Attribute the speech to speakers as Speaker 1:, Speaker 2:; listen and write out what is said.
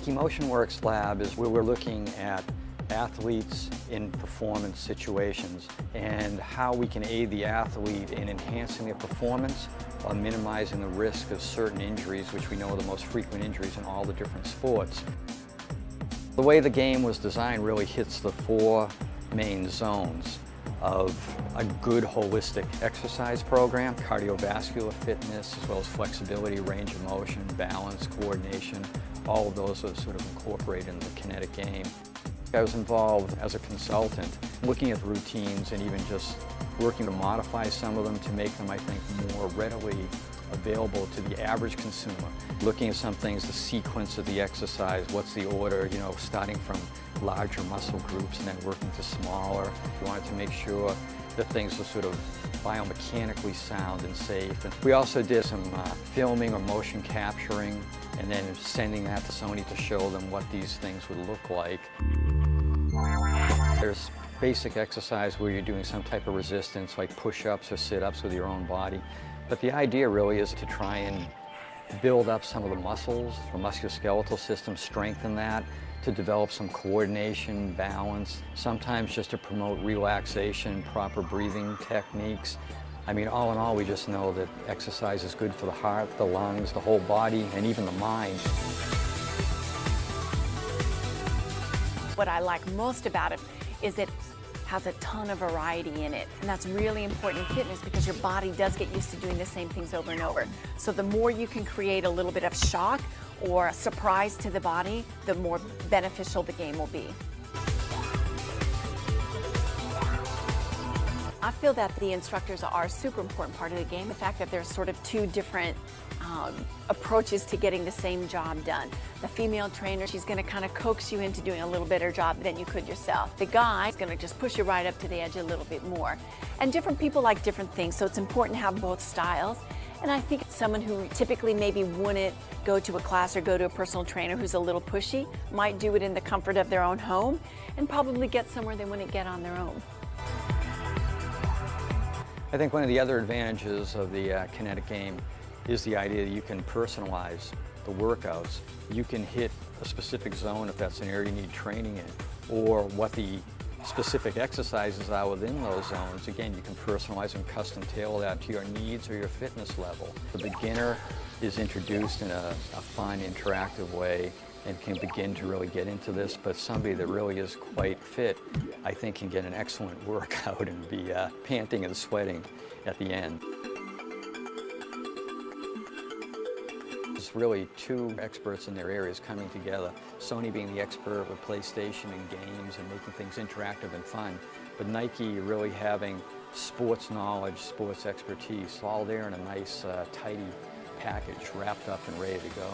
Speaker 1: Nike MotionWorks Lab is where we're looking at athletes in performance situations and how we can aid the athlete in enhancing their performance while minimizing the risk of certain injuries, which we know are the most frequent injuries in all the different sports. The way the game was designed really hits the four main zones of a good holistic exercise program: cardiovascular fitness, as well as flexibility, range of motion, balance, coordination. All of those are sort of incorporated in the Kinetic game. I was involved as a consultant, looking at the routines and even just working to modify some of them to make them, I think, more readily available to the average consumer. Looking at some things, the sequence of the exercise, what's the order, starting from larger muscle groups and then working to smaller. We wanted to make sure that things were sort of biomechanically sound and safe. And we also did some filming or motion capturing and then sending that to Sony to show them what these things would look like. There's basic exercise where you're doing some type of resistance, like push-ups or sit-ups with your own body. But the idea really is to try and build up some of the muscles, the musculoskeletal system, strengthen that, to develop some coordination, balance, sometimes just to promote relaxation, proper breathing techniques. I mean, all in all, we just know that exercise is good for the heart, the lungs, the whole body, and even the mind.
Speaker 2: What I like most about it is it has a ton of variety in it, and that's really important in fitness because your body does get used to doing the same things over and over. So the more you can create a little bit of shock or a surprise to the body, the more beneficial the game will be. I feel that the instructors are a super important part of the game. The fact that there's sort of two different approaches to getting the same job done. The female trainer, she's going to kind of coax you into doing a little better job than you could yourself. The guy is going to just push you right up to the edge a little bit more. And different people like different things, so it's important to have both styles. And I think someone who typically maybe wouldn't go to a class or go to a personal trainer who's a little pushy might do it in the comfort of their own home and probably get somewhere they wouldn't get on their own.
Speaker 1: I think one of the other advantages of the Kinetic game is the idea that you can personalize the workouts. You can hit a specific zone if that's an area you need training in, or what the specific exercises are within those zones. Again, you can personalize and custom tailor that to your needs or your fitness level. The beginner is introduced in a fun, interactive way and can begin to really get into this, but somebody that really is quite fit, I think, can get an excellent workout and be panting and sweating at the end. It's really two experts in their areas coming together. Sony being the expert with PlayStation and games and making things interactive and fun, but Nike really having sports knowledge, sports expertise, all there in a nice, tidy package, wrapped up and ready to go.